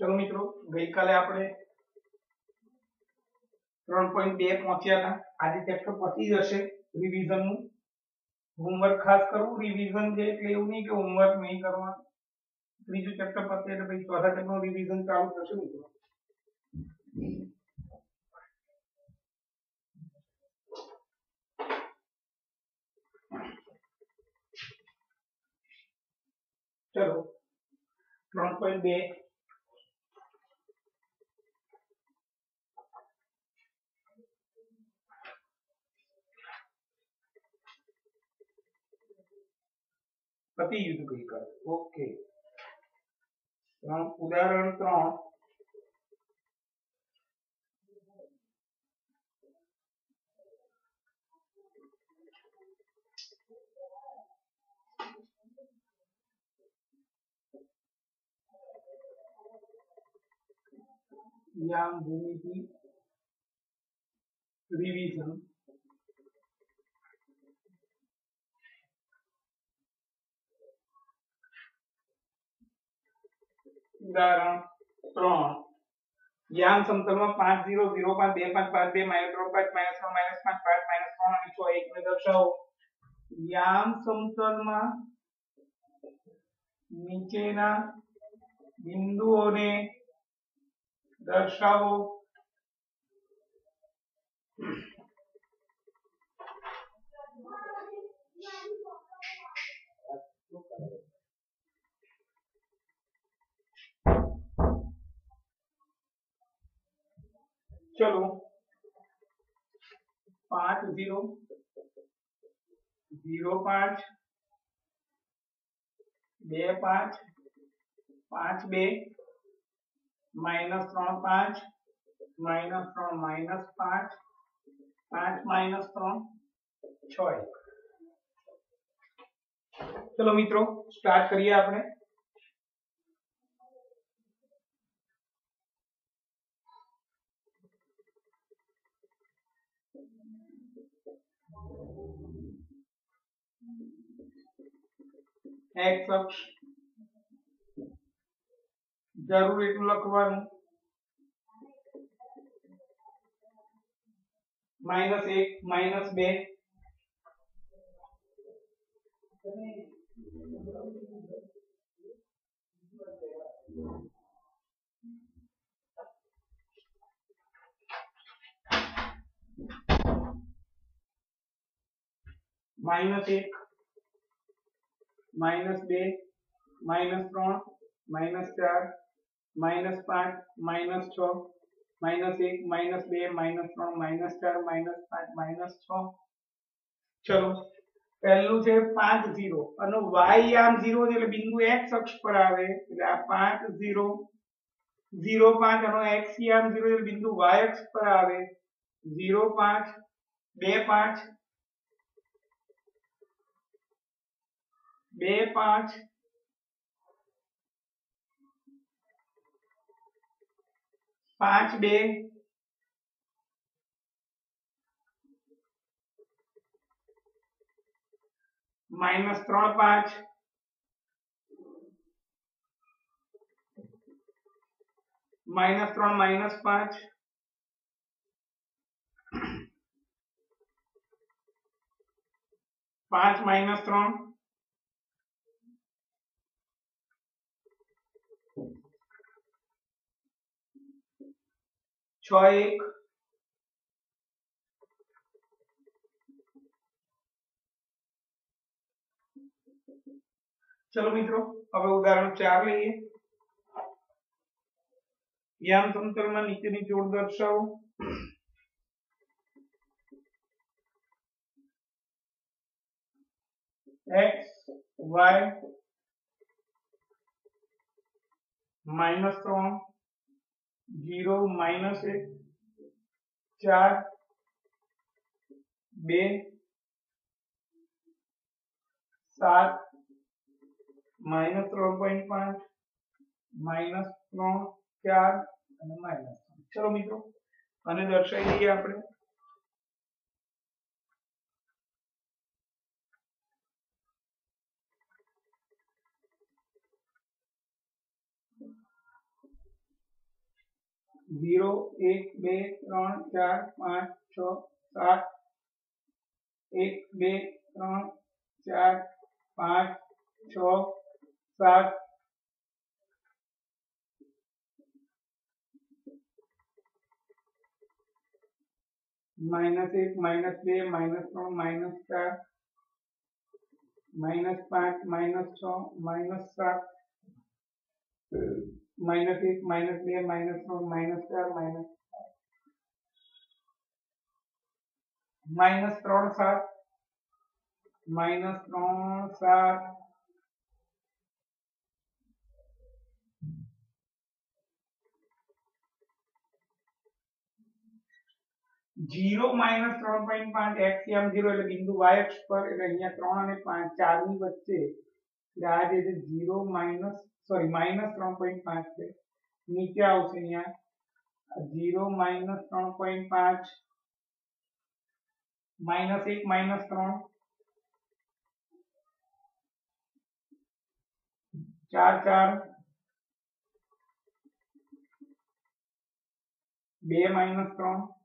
चलो मित्रों गईकाले આપણે 3.2 પહોંચ્યા હતા. આજે ચેપ્ટર પતી જશે રિવિઝન નું. હોમવર્ક ખાસ કરવું. રિવિઝન છે એટલે એવું નહીં કે હોમવર્ક નહીં કરવાનું. ત્રીજું ચેપ્ટર પતે એટલે પછી ચોથા ચેપ્ટરનું રિવિઝન ચાલુ થશે મિત્રો. ચલો 3.2 પતિ યુદ્ધ કઈ કરે. ઓકે ઉદાહરણ 3 याम भूमिति रिवीजन उदाहरण 3 याम समतल में 5 0 0 5 2 5 5 2 -3 5 -3 -5 5 -3 અને 6 1 ને દર્શાવો. याम समतल में નીચેના બિંદુઓને દર્શાવો. चलो 5 0 0 5 2 5 5 2 -3 5 -3 -5 5 -3 6 1. चलो मित्रों स्टार्ट करिए आपने. एक्स अक्ष जरूर એટલું લખવાનું. -1 -2 -1 -2 -3 -1 -4 -5 -6 -1 -2 -3 -4 -5 -6. चलो पहलू છે 5 0 અને y આમ 0 છે એટલે બિંદુ x અક્ષ પર આવે એટલે આ 5 0 0 5 અને x આમ 0 એટલે બિંદુ y અક્ષ પર આવે 0 5 2 5 2 5 5 2 -3 5 -3 -5 5 -3 6 1. चलो मित्रों હવે ઉદાહરણ 4 લઈએ. યામ સમતલમાં નીચેની જોડ દર્શાવો. x y -3 0 -1 4 2 7 -3.5 -3 4 અને -3. ચલો મિત્રો આને દર્શાવી દઈએ આપણે. 0 1 2 3 4 5 6 7 1 2 3 4 5 6 7 -1 -2 -3 -4 -5 -6 -7 -1 -2 -3 -4 -3 7 -3 7 0 -3.5 x યામ 0 એટલે બિંદુ y અક્ષ પર એટલે અહીંયા 3 અને 5 4 ની વચ્ચે એટલે આ જે છે 0 માઈનસ સોરી -3.5 છે નીચે આવશે અહીંયા 0 -3.5 -1 -3 4 4 2 -3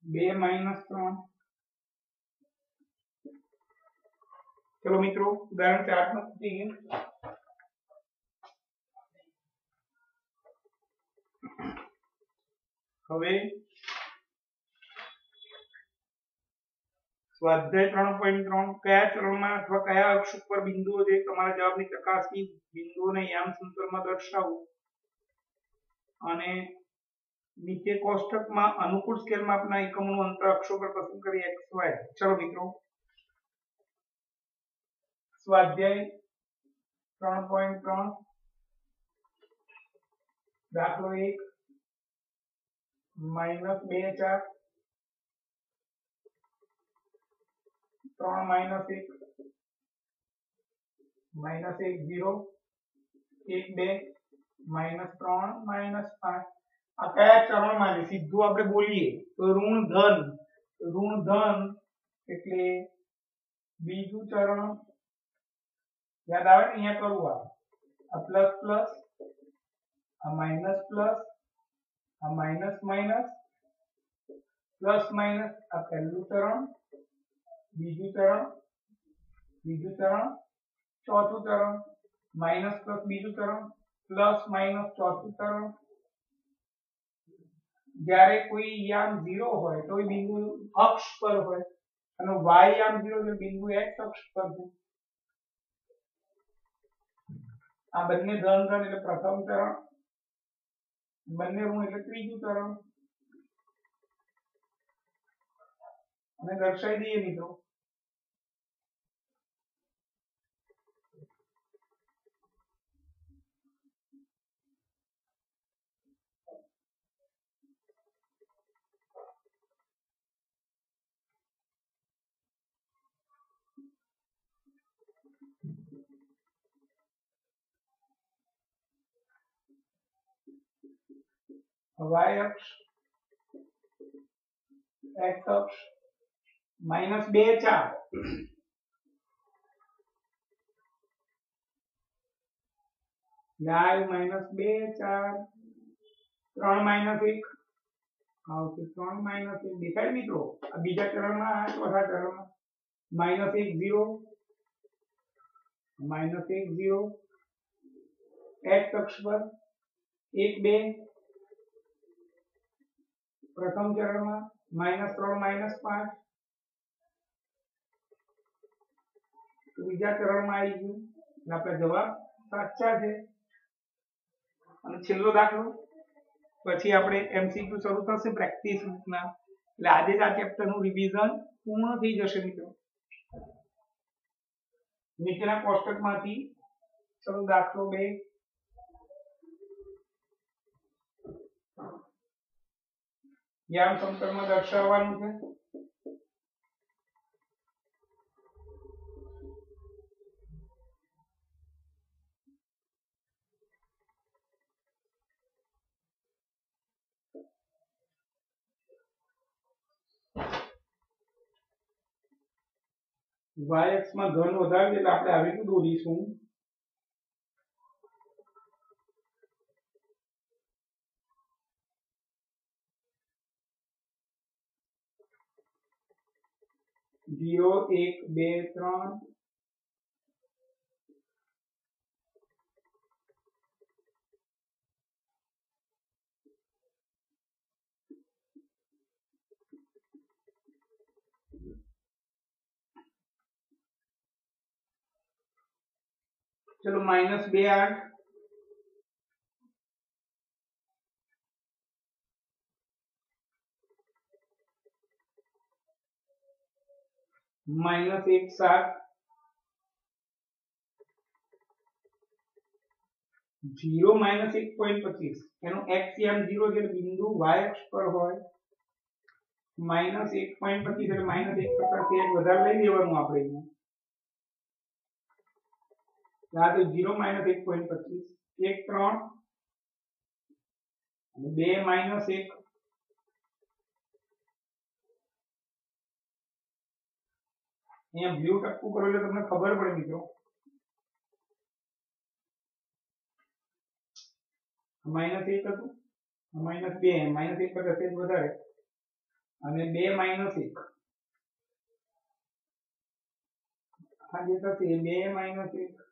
2 -3 ચલો મિત્રો ઉદાહરણ 4 નું પતી ગયું હવે સ્વાધ્યાય 3.3 કયા ચરણમાં અથવા કયા અક્ષ ઉપર બિંદુઓ છે તમારા જવાબની ચકાસણી બિંદુઓને યામ સમતલમાં દર્શાવો અને નીચે કોષ્ટકમાં અનુકૂળ સ્કેલ માપના એકમોનું અંતર અક્ષો પર પસંદ કરી x y ચલો મિત્રો સ્વાધ્યાય 3.3 દાખલો 1 -2 4 3 -1 -1 0 1 2 -3 -5 આ કયા ચરણમાં છે સીધું આપણે બોલીએ તો ઋણ ધન એટલે બીજું ચરણ યાદ આવે ને અહીંયા કરવું આ પ્લસ પ્લસ આ માઈનસ પ્લસ આ માઈનસ માઈનસ પ્લસ માઈનસ આ પહેલું ચરણ બીજું ચરણ ચોથું ચરણ માઈનસ પ્લસ બીજું ચરણ પ્લસ માઈનસ ચોથું ચરણ જ્યારે કોઈ યામ 0 હોય તો એ બિંદુ અક્ષ પર હોય અને y યામ 0 એટલે બિંદુ x અક્ષ પર છે આ બંને ધન એટલે પ્રથમ ચરણ બંને ઋણ એટલે ત્રીજું ચરણ અને દર્શાવી દઈએ મિત્રો y અક્ષ x અક્ષ -2 4 લાલ -2 4 3 -1 આવશે 3 -1 દેખાય મિત્રો આ બીજા ચરણમાં આ ચોથા ચરણમાં -1 0 -1 0 x અક્ષ પર 1 2 પ્રથમ ચરણમાં -3 -5 બીજા ચરણમાં આવી ગયું એટલે આપણો જવાબ સાચા છે અને છેલ્લો દાખલો પછી આપણે એમસીક્યુ શરૂ થશે પ્રેક્ટિસ બુકના એટલે આજે જ આ ચેપ્ટરનું રિવિઝન પૂર્ણ થઈ જશે મિત્રો નીચેના કોષ્ટકમાંથી ચલો દાખલો 2 યામ સમતલમાં દર્શાવવાનું છે y અક્ષ માં ઘન વધારે એટલે આપણે આવી રીતે દોરીશું 0 1 2 3 चलो -2 8 -1 7 0 -1.25 એનો x યામ 0 એટલે બિંદુ y અક્ષ પર હોય -1.25 એટલે -1 કરતા સેજ વધારે લઈ લેવાનું આપણે અહીંયા આ તો 0 -1.25 1 3 અને 2 -1 અહીંયા બ્લુ ટક્કુ કરો એટલે તમને ખબર પડે મિત્રો -1 હતું -2 -1 કરતા સેજ વધારે અને 2 -1 આ જે થશે 2 -1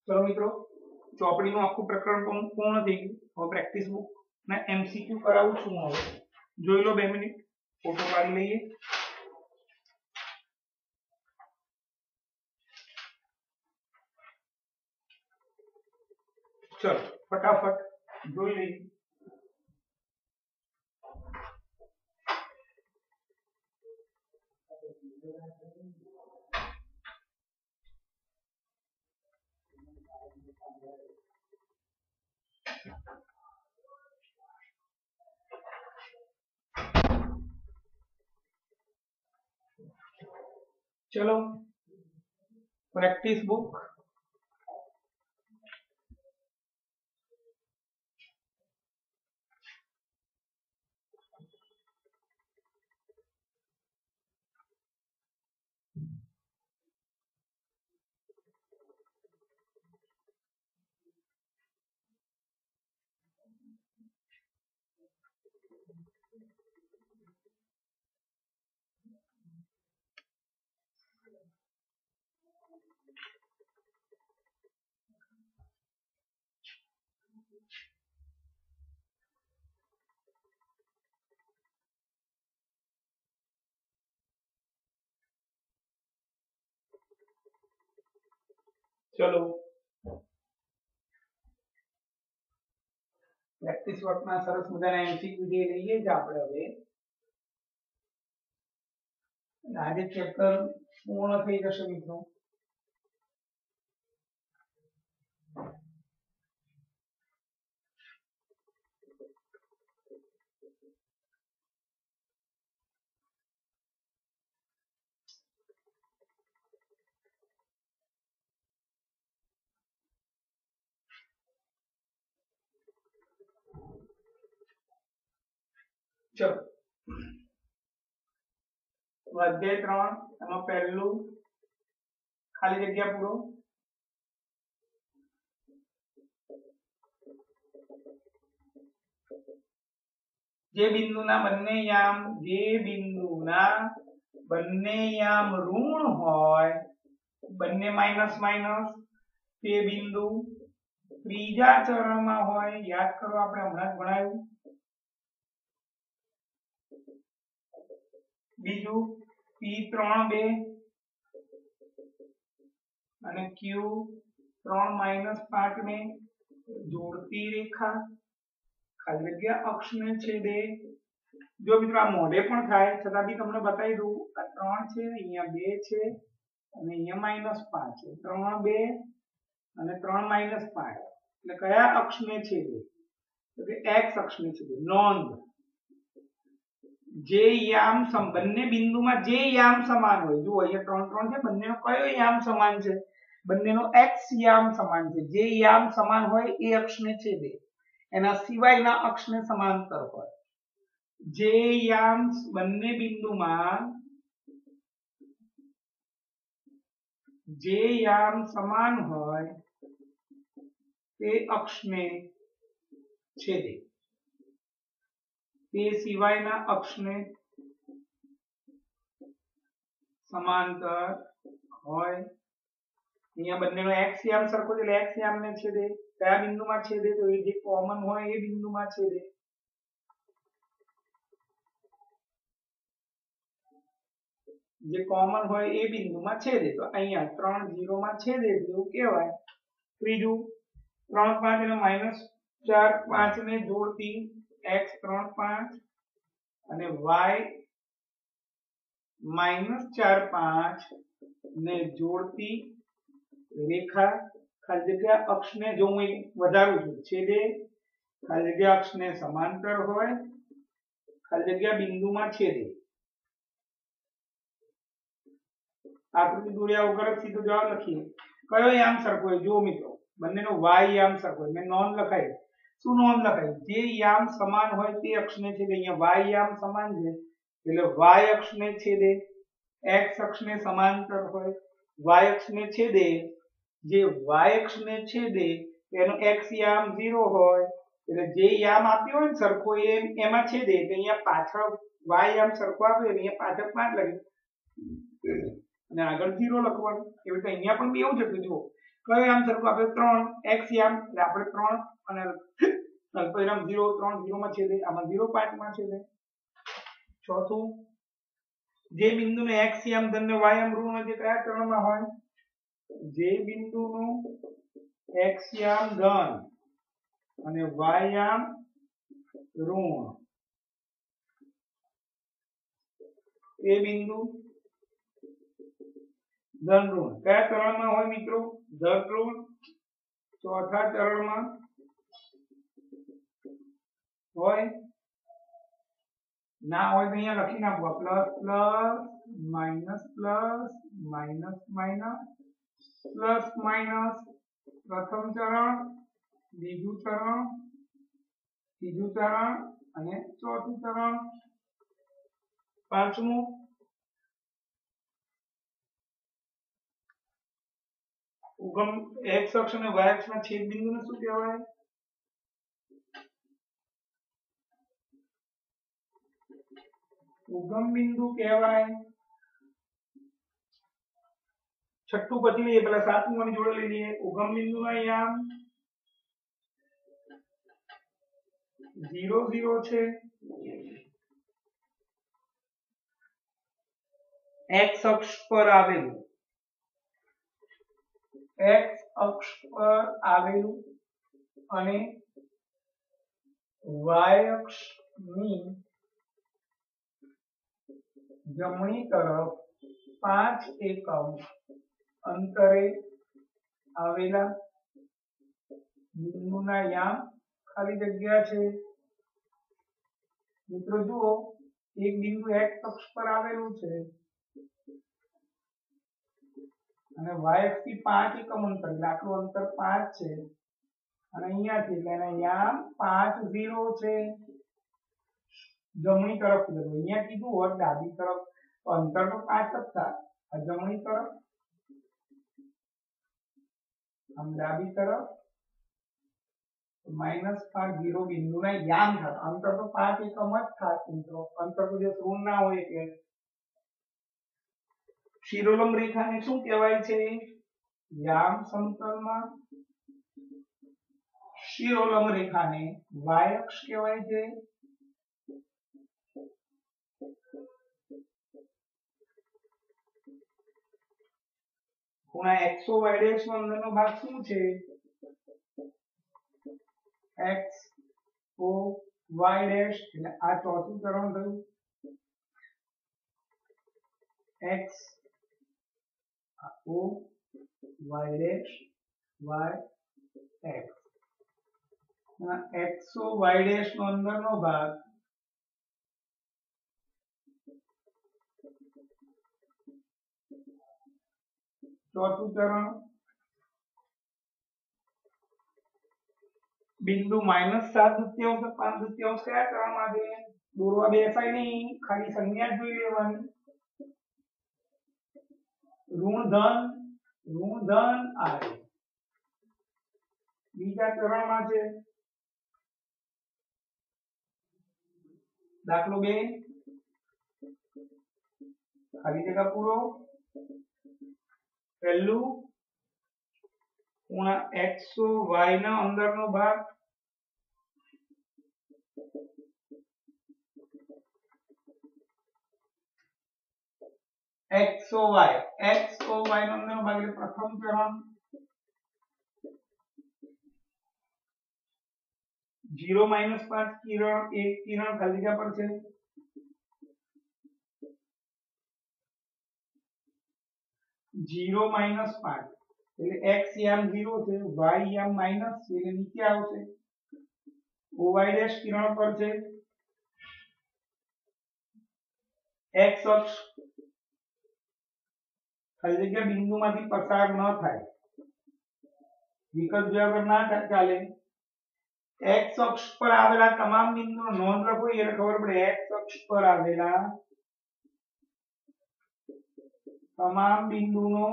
चलो मित्रों ચોપડીનું આખું પ્રકરણ પૂર્ણ થઈ ગયું હવે પ્રેક્ટિસ બુક ને એમસીક્યુ કરાવું છું હવે જોઈ લો 2 મિનિટ ફોટો પાડી લઈએ चलो फटाफट જોઈ લઈએ चलो प्रैक्टिस बुक चलो પ્રેક્ટિસ વર્કના સરસ મજાના એમસીક્યુ જે લઈએ જ આપણે હવે આજે ચેપ્ટર પૂર્ણ થઈ જશે મિત્રો चलो स्वाध्याय 3 એમાં પહેલું ખાલી જગ્યા પૂરો જે બિંદુના બંને યામ ઋણ હોય બંને માઈનસ માઈનસ તે બિંદુ ત્રીજા ચરણમાં હોય યાદ કરો આપણે હમણાં જ ભણાવ્યું બીજું P3 2 અને Q3 -5 ને જોડતી રેખા ખાલી જગ્યા અક્ષને છેદે જો મિત્રો આ મોઢે પણ થાય છતાં બી તમને બતાવી દઉં આ 3 છે અહીંયા 2 છે અને અહીંયા -5 છે 3 2 અને 3 -5 એટલે કયા અક્ષને છેદે તો કે x અક્ષને છેદે નોંધ જે યામ બંને બિંદુમાં જે યામ સમાન હોય જો અહીંયા 3 3 છે બંનેનો કયો યામ સમાન છે બંનેનો x યામ સમાન છે જે યામ સમાન હોય એ અક્ષને છેદે એના સિવાયના અક્ષને સમાંતર હોય જે યામ્સ બંને બિંદુમાં જે યામ સમાન હોય તે અક્ષને છેદે, તે સિવાયના અક્ષને સમાંતર હોય. અહીંયા બંનેનો x યામ સરખો છે એટલે x યામને છેદે. કયા બિંદુમાં છેદે? તો એ જે કોમન હોય એ બિંદુમાં છેદે. જે કોમન હોય એ બિંદુમાં છેદે. તો અહીંયા 3 0 માં છેદે એવું કહેવાય. ત્રીજું 3 5 અને -4 5 ને જોડતી x 3 5 અને y -4 5 ને જોડતી રેખા ખાલી જગ્યા અક્ષને જો હું વધારું છું છેદે, ખાલી જગ્યા અક્ષને સમાંતર હોય, ખાલી જગ્યા બિંદુમાં છેદે. આકૃતિ દોર્યા વગર સીધો જવાબ લખીએ. કયો યામ સરખો હોય? જો મિત્રો બંનેનો y યામ સરખો હોય. મેં નોંધ લખાઈ. શું નોંધ લખાઈ? જે યામ સમાન હોય તે અક્ષને છેદે. અહીંયા y યામ સમાન છે એટલે y અક્ષને છેદે. x અક્ષને સમાંતર હોય, y અક્ષને છેદે. જે y અક્ષને છેદે એનો x યામ 0 હોય એટલે જે યામ આપ્યો હોય ને સરખો એમાં છેદે. એટલે અહીંયા પાછળ y યામ સરખો આપ્યો એટલે અહીંયા પાછળ 5 લખી અને આગળ 0 લખવાનું. એવી રીતે અહીંયા પણ એવું છે કે જુઓ કયો યામ સરખો આપ્યો? 3 x યામ એટલે આપણે 3 અને અલ્પવિરામ 0 3 0 માં છેદે. આમાં 0 5 માં છેદે. ચોથું જે બિંદુને x યામ ધન ને y યામ ઋણ હોય તે કયા ચરણમાં હોય? જે બિંદુનું x યામ ધન અને y યામ ઋણ એ બિંદુ ધન ઋણ કયા ચરણમાં હોય મિત્રો? ધન ઋણ. ચોથા ચરણમાં હોય. ના હોય તો અહીંયા લખી નાખો plus plus minus plus minus minus plus minus. પ્રથમ ચરણ, બીજું ચરણ, ત્રીજું ચરણ અને ચોથું ચરણ. પાંચમું ઉગમ x અક્ષ અને y અક્ષના છેદ બિંદુને શું કહેવાય? ઉગમ બિંદુ કહેવાય. છઠ્ઠું પછી લઈએ, પેલા સાતમું અને જોડે લઈ લઈએ. ઉગમ બિંદુના યામ 0 0 છે. x અક્ષ પર આવેલું અને y અક્ષની જમણી તરફ 5 એકમ અંતરે આવેલા બિંદુના યામ ખાલી જગ્યા છે. મિત્રો જુઓ એક બિંદુ x અક્ષ પર આવેલું છે અને y અક્ષ થી 5 એકમ અંતર એટલે આટલું અંતર 5 છે અને અહીંયાથી એટલે એના યામ 5 0 છે. જમણી તરફ અહીંયા કીધું હોત ડાબી તરફ તો અંતર તો 5 જ થાય. આ જમણી તરફ આમ ડાબી તરફ -5 0 બિંદુના યામ થાય. અંતર તો 5 એકમ જ થાય મિત્રો. અંતર તો જે ઋણ ના હોય એટલે. શિરોલંબ રેખાને શું કહેવાય છે? યામ સમતલમાં શિરોલંબ રેખાને y અક્ષ કહેવાય છે. ખૂણા xo y' નો અંદરનો ભાગ શું છે? xo y' એટલે આ ચોથું ચરણ થયું. x o y' y x. xo y' નો અંદરનો ભાગ ચોથું ચરણ બિંદુ -7 દૂત્યાંશ 5 દૂત્યાંશ કયા ચરણમાં છે? દોરવા બેસાય નહીં, ખાલી સંજ્ઞા જ જોઈ લેવાની. ઋણ ધન આવે. બીજા ચરણમાં છે દાખલો 2, ખાલી જગ્યા પૂરો. પહેલું ખૂણા XY ના અંદરનો ભાગ XY નો અંદરનો ભાગ એટલે પ્રથમ ચરણ. 0 - 5 કિરણ, એક કિરણ ખાલી જગ્યા પર છે. 0 - 5 એટલે x યામ 0 છે, y યામ માઈનસ છે એટલે નીચે આવશે. OY' કિરણ પર છે. x અક્ષ ખાલી જગ્યા બિંદુમાંથી પસાર ન થાય, વિકલ્પ જોયા વગર ના ચાલે. x અક્ષ પર આવેલા તમામ બિંદુનો નોંધ લખો એટલે ખબર પડે. x અક્ષ પર આવેલા તમામ બિંદુનો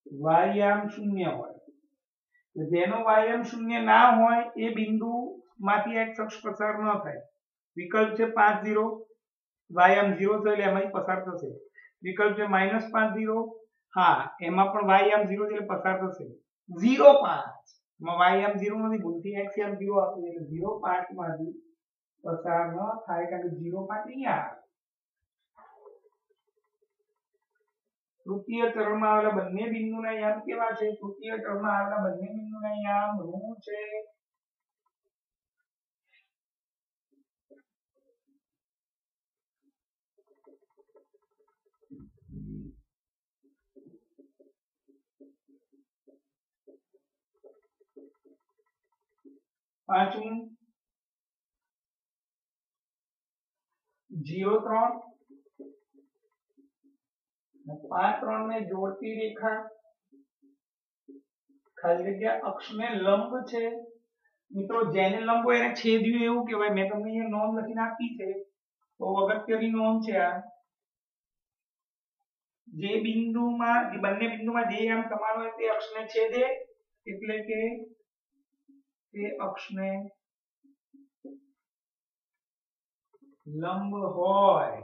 y-યામ 0 હોય. જેનો y-યામ 0 ના હોય એ બિંદુમાંથી x અક્ષ પસાર ન થાય. વિકલ્પ છે 5 0, y-યામ 0 છે એટલે એમાંથી પસાર થશે. વિકલ્પ છે -5 0, હા એમાં પણ y-યામ 0 છે એટલે પસાર થશે. 0 5 માં y-યામ 0 નથી, ભૂલથી x-યામ 0 આપી દે એટલે 0 5 માંથી પસાર ન થાય કારણ કે 0 5 અહીંયા આવે. તૃતીય ચરણમાં આવેલા બંને બિંદુના યામ કેવા છે? તૃતીય ચરણમાં આવેલા બંને બિંદુના યામ ઋણ છે. પાંચમું 0 3 5 3 ને જોડતી રેખા ખાલી જગ્યા અક્ષને લંબ છે. મિત્રો જેને લંબ હોય એને છેદ્યું એવું કહેવાય. મેં તમને અહીંયા નોંધ લખીને આપી છે, તો અગત્યની નોંધ છે આ. જે બિંદુમાં બંને બિંદુમાં જે યામ સમાન હોય તે અક્ષને છેદે એટલે કે તે અક્ષને લંબ હોય.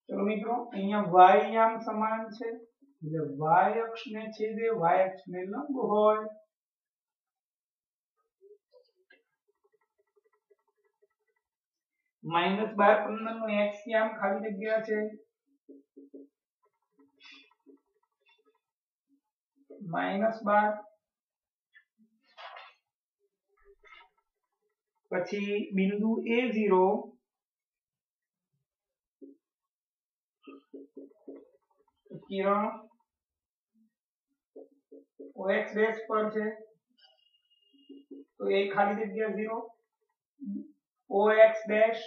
ચલો મિત્રો અહીંયા y યામ સમાન છે એટલે y અક્ષને છેદે, y અક્ષને લંબ હોય. -12 15 નો x યામ ખાલી જગ્યા છે. -12 પછી બિંદુ A0 કિરણ OX ડેશ પર છે તો એ ખાલી જગ્યા 0. OX dash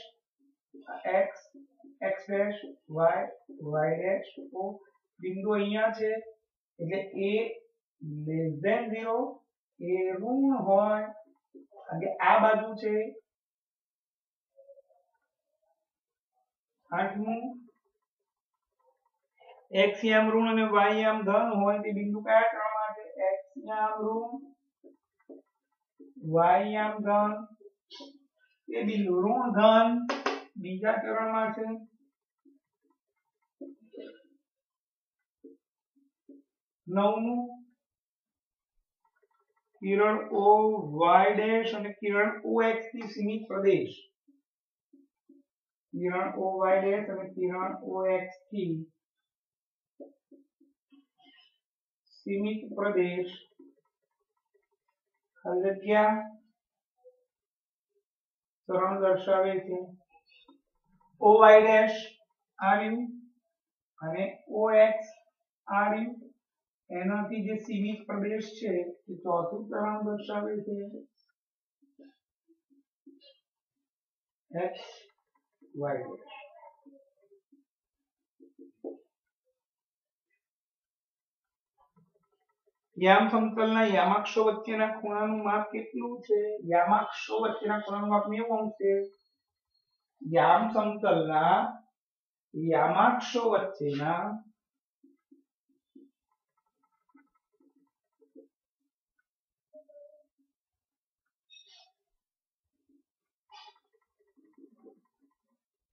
x, x dash y, y dash O બિંદુ અહીંયા છે એટલે a લેસ ધેન 0 એ ઋણ હોય. કારણ કે આ બાજુ છે. આઠમું x યામ ઋણ અને y યામ ધન હોય તે બિંદુ કયા ચરણમાં છે? x યામ ઋણ, y યામ ધન એ બિંદુ ઋણ ધન બીજા ચરણમાં છે. નવમું કિરણ OY ડેશ અને કિરણ OX થી સીમિત પ્રદેશ. કિરણ OY ડેશ અને કિરણ OX થી સીમિત પ્રદેશ ખાલી જગ્યા ચરણ દર્શાવે છે. OY ડેશ આવ્યું અને OX આવ્યું. એનાથી જે સીમિત પ્રદેશ છે એ ચોથું ચરણ દર્શાવે છે. एक्स वाय યામ સમતલના યામાક્ષો વચ્ચેના ખૂણાનું માપ કેટલું છે? યામાક્ષો વચ્ચેના ખૂણાનું માપ 90 અંશ છે. યામ સમતલના યામાક્ષો વચ્ચેના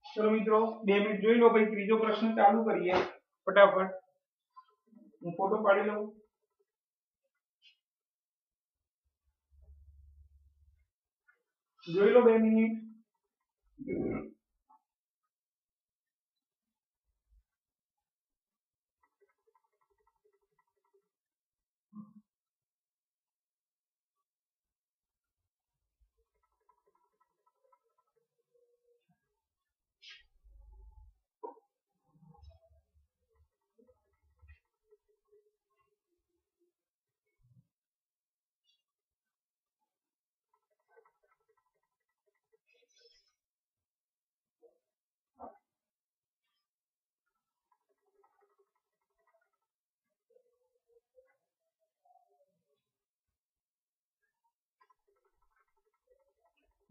चलो मित्रों 2 मिनिट જોઈ લો, પછી ત્રીજો પ્રશ્ન ચાલુ કરીએ ફટાફટ. હું ફોટો પાડી લઉં. જોઈ લો 2 મિનિટ.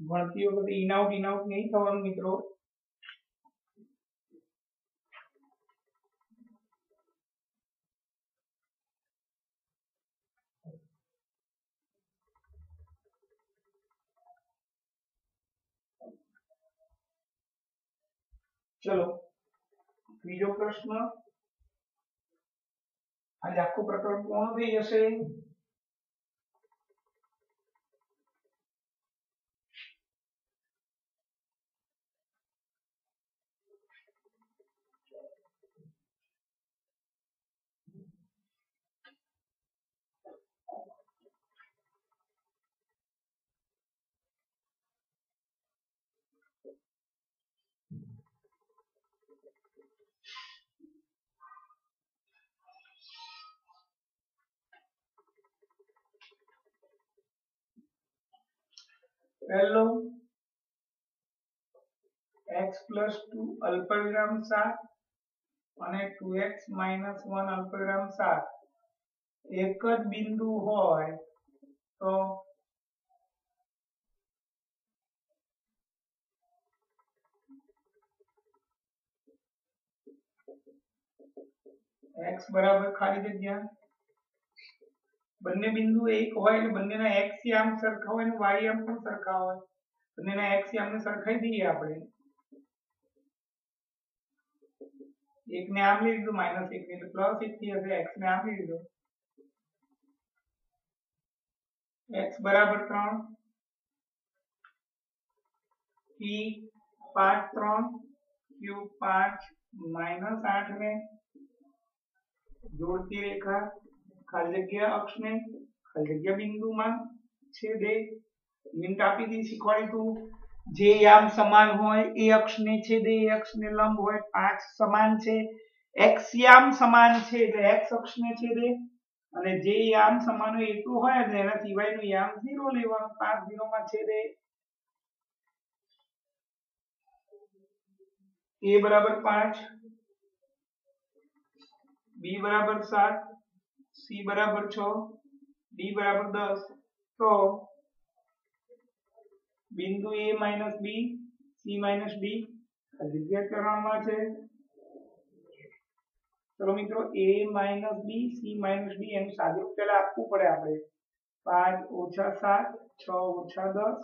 ભણતી વખતે ઇન આઉટ નહીં થવાનું મિત્રો. ચલો ત્રીજો પ્રશ્ન. આજે આખો પ્રકરણ પૂર્ણ થઈ જશે. પહેલો x + 2 અલ્પવિરામ 7 અને 2x - 1 અલ્પવિરામ 7 એક જ બિંદુ હોય તો x બરાબર ખાલી જગ્યા. બંને બિંદુ એક હોય એટલે બંનેના x યામ સરખા હોય અને y યામ પણ સરખા હોય. બંનેના x યામને સરખાઈ દઈએ આપણે. એકને આમ લઈ લીધું -1 ને એટલે +1 થી હશે. x ને આમ લઈ લીધો. x બરાબર 3 p 5 3 q 5 -8 ને જોડતી રેખા ખાલી જગ્યા અક્ષને ખાલી જગ્યા બિંદુમાં છેદે. મિનિટ આપી દી શીખવાડી તું. જે યામ સમાન હોય એ અક્ષને છેદે, એ અક્ષને લંબ હોય. 5 સમાન છે, x યામ સમાન છે એટલે x અક્ષને છેદે, અને જે યામ સમાન હોય એટલું હોય એટલે એના સિવાયનું યામ 0 લેવાનું. 5 0 માં છેદે. a બરાબર 5, b બરાબર 7, c બરાબર 6, d બરાબર 10. તો બિંદુ a - b, c - d જગ્યા કરવામાં છે. ચલો મિત્રો a - b, c - d એનું સાદુરૂપ પહેલા આપવું પડે આપણે. 5 - 7 6 - 10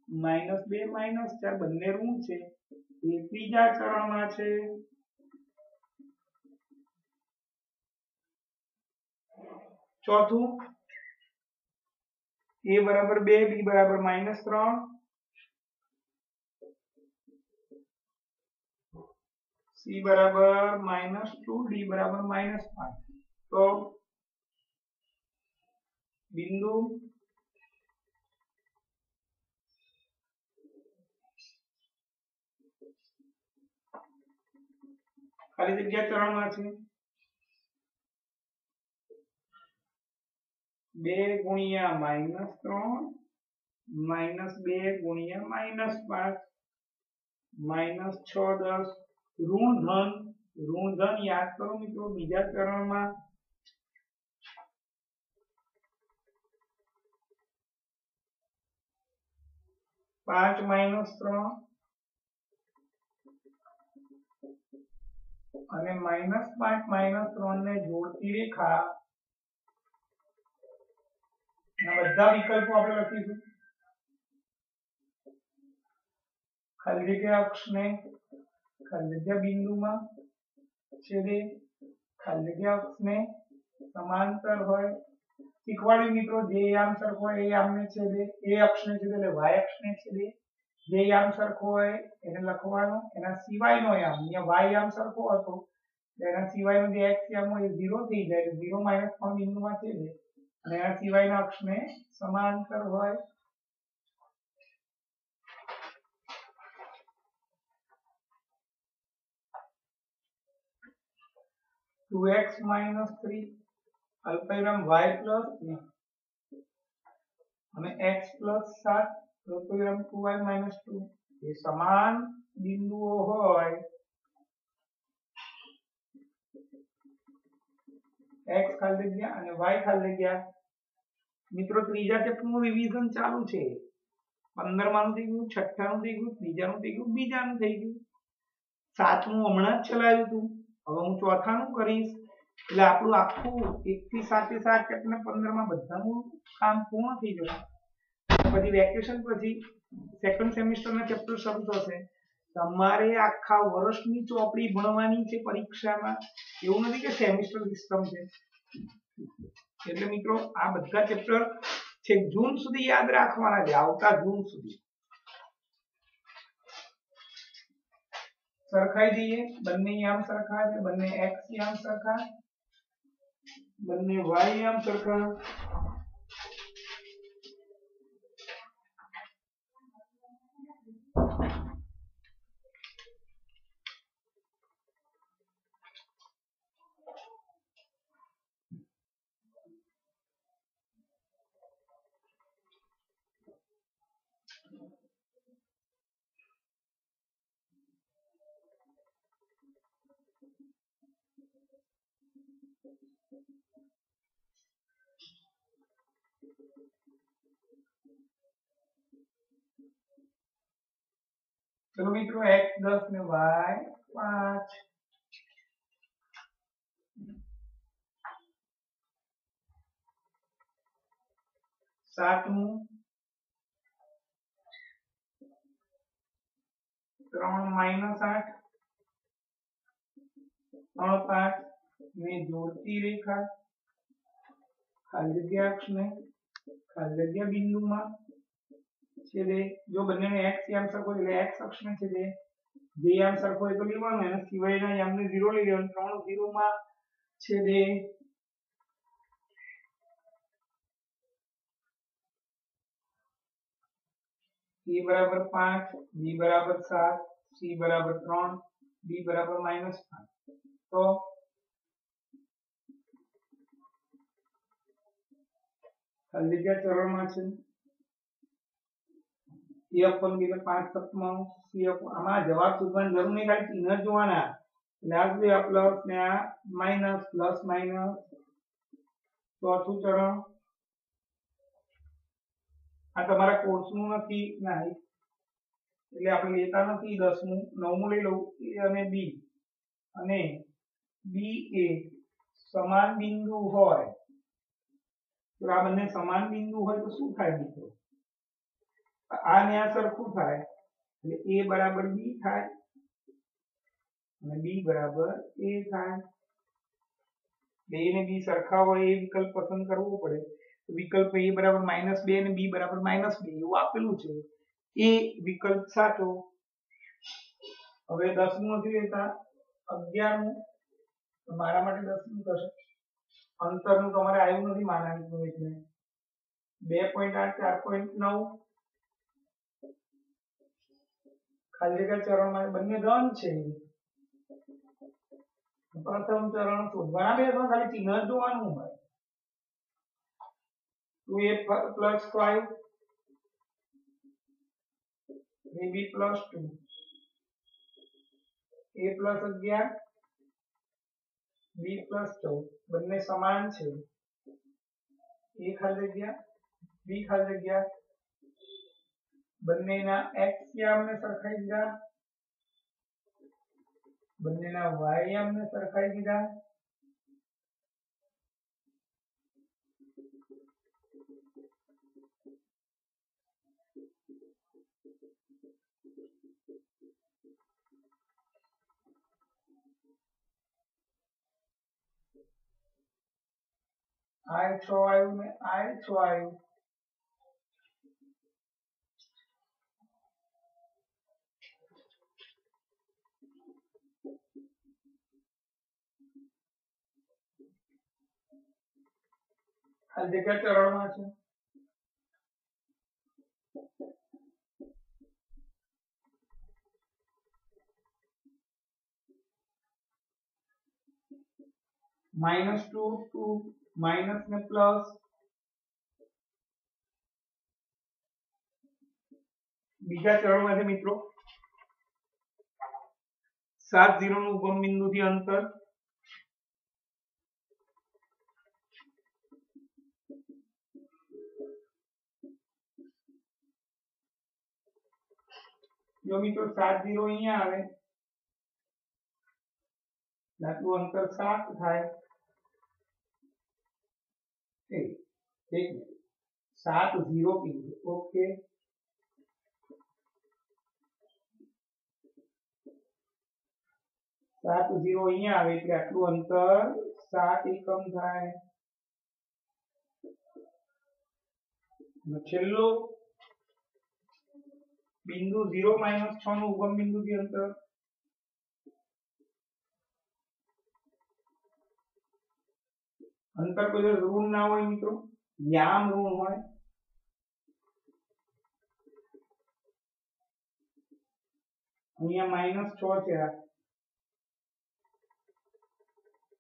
-2 -4 બંને ઋણ છે. એ ત્રીજા ચરણમાં છે. ચોથું a બરાબર 2, b બરાબર -3, c બરાબર -2, d બરાબર -5. તો બિંદુ ખાલી જગ્યા ચરણમાં છે. 2 × -3 -2 × -5 -6 10 ઋણ ધન યાદ કરો મિત્રો બીજા ચરણમાં 5 -3 અને -5 -3 ને જોડતી રેખા બધા વિકલ્પો આપણે લખીશું ખાલી જગ્યા અક્ષને ખાલી જગ્યા બિંદુમાં છેદે ખાલી જગ્યા અક્ષને સમાંતર હોય શીખવાડી મિત્રો જે યામ સરખો હોય એ યામને છેદે એ અક્ષને છેદે એટલે y અક્ષને છેદે જે યામ સરખો હોય એને લખવાનો એના સિવાયનો યામ અહીંયા y યામ સરખો હતો એના સિવાયનો જે x યામ હોય એ 0 થઈ જાય 0 -3 બિંદુમાં છેદે અને એના સિવાયના અક્ષને સમાંતર હોય टू एक्स -3 अल्पविराम y प्लस અને x પ્લસ 7 અલ્પવિરામ 2y -2 એ સમાન બિંદુઓ હોય x ખાલી જગ્યા અને y ખાલી જગ્યા મિત્રો ત્રીજા ચેપ્ટરનું રિવિઝન ચાલુ છે 15 માનું થઈ ગયું 6ઠ્ઠાનું થઈ ગયું ત્રીજાનું થઈ ગયું બીજાનું થઈ ગયું સાતમું હમણાં જ ચલાવ્યું હતું હવે હું ચોથાનું કરીશ એટલે આપણું આખું 1 થી 7 ચેપ્ટર 15 માં બધાનું કામ પૂર્ણ થઈ જશે પછી વેકેશન પછી સેકન્ડ સેમેસ્ટરના ચેપ્ટર શરૂ થશે તમારે આખા વર્ષની ચોપડી ભણવાની છે પરીક્ષામાં એવું નથી કે સેમેસ્ટર સિસ્ટમ છે એટલે મિત્રો આ બધા ચેપ્ટર છેક જૂન સુધી યાદ રાખવાના છે આવતા જૂન સુધી સરખાઈ દઈએ બંને યામ સરખા છે બંને x યામ સરખા બંને y યામ સરખા चलो मित्रों x 10 ने y 5 सातमू 3 -8 3 5 ने जोड़ती रेखा खाली जग्या अक्ष ने खाली जग्या बिंदु में छेदे जो बने ने x याम सरखो એટલે x અક્ષ ને છેદે જે યામ સરખો હોય તો લેવાનો એના સિવાયના યામને 0 લઈ લેવાનો 3 0 માં છેદે a बराबर 5 b बराबर 7 c बराबर 3 d बराबर -5 तो ખાલી જગ્યા ચરણમાં છે a अपन બીને 5 સપ્તમાઉં c આમાં જવાબ શોધવાની જરૂર નહીં ખાલી ચિહ્ન જોવાના એટલે આ બે પ્લસ ને આ માઈનસ પ્લસ માઈનસ ચોથું ચરણ આ તમારા કોર્સનું નથી ના એટલે આપણે લેતા નથી 10મું 9મું લઈ લઉં a અને b અને b એ સમાન બિંદુ હોય તો આ બંને સમાન બિંદુ હોય તો શું થાય મિત્રો આ ને આ સરખું થાય એટલે a બરાબર b થાય અને b બરાબર a થાય બે ને b સરખા હોય એ વિકલ્પ પસંદ કરવો પડે તો વિકલ્પ a બરાબર -2 અને b બરાબર -2 એવું આપેલું છે એ વિકલ્પ સાચો હવે 10મું નથી લેતા 11મું તો મારા માટે 10મું થશે અંતરનું તમારે આવ્યું નથી માનાંકનું એટલે 2.8 4.9 ખાલી જગ્યા ચરણમાં બંને ધન છે પ્રથમ ચરણ શોધવાના બે તો ખાલી ચિહ્ન જોવાનું હોય 2a + 5 ab + 2 a + 11 b + 14 બંને સમાન છે a ખાલી જગ્યા b ખાલી જગ્યા બંનેના x યામને સરખાઈ દીધા બંનેના y યામને સરખાઈ દીધા I 6 આવ્યું ને I 6 આવ્યું ખાલી જગ્યા ચરણમાં છે -2 2 માઇનસ ને પ્લસ બીજા ચરણમાં છે મિત્રો 7 0 નું ઉગમ બિંદુથી અંતર જો મિત્રો 7 0 અહીંયા આવે આટલું અંતર 7 થાય ठीक 7 0 की ओके 7 0 અહીંયા આવે એટલે આટલું અંતર 7 એકમ થાય અને છેલ્લો બિંદુ 0 - 6 નું ઉગમ બિંદુથી અંતર अंतर कोई ऋण ना हो मित्रों याम ऋण हो -6 છે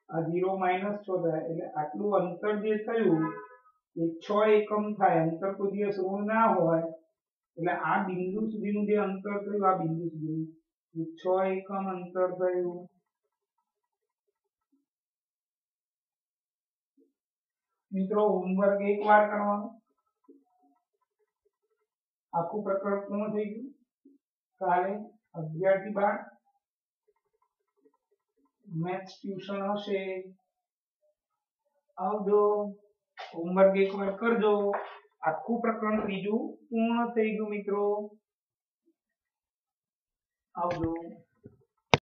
આ 0 -6 થાય એટલે આટલું અંતર જે થયું એ 6 એકમ થાય અંતર કોઈ દિવસ ઋણ ના હોય એટલે આ બિંદુ સુધીનું જે અંતર થયું આ બિંદુ સુધીનું 6 એકમ અંતર થયું મિત્રો હોમવર્ક એક વાર કરવાનો આખું પ્રકરણ પૂર્ણ થઈ ગયું કાલે 11 થી 12 મેથ્સ ટ્યુશન હશે આવજો હોમવર્ક એક વાર કરજો આખું પ્રકરણ ત્રીજું પૂર્ણ થઈ ગયું મિત્રો આવજો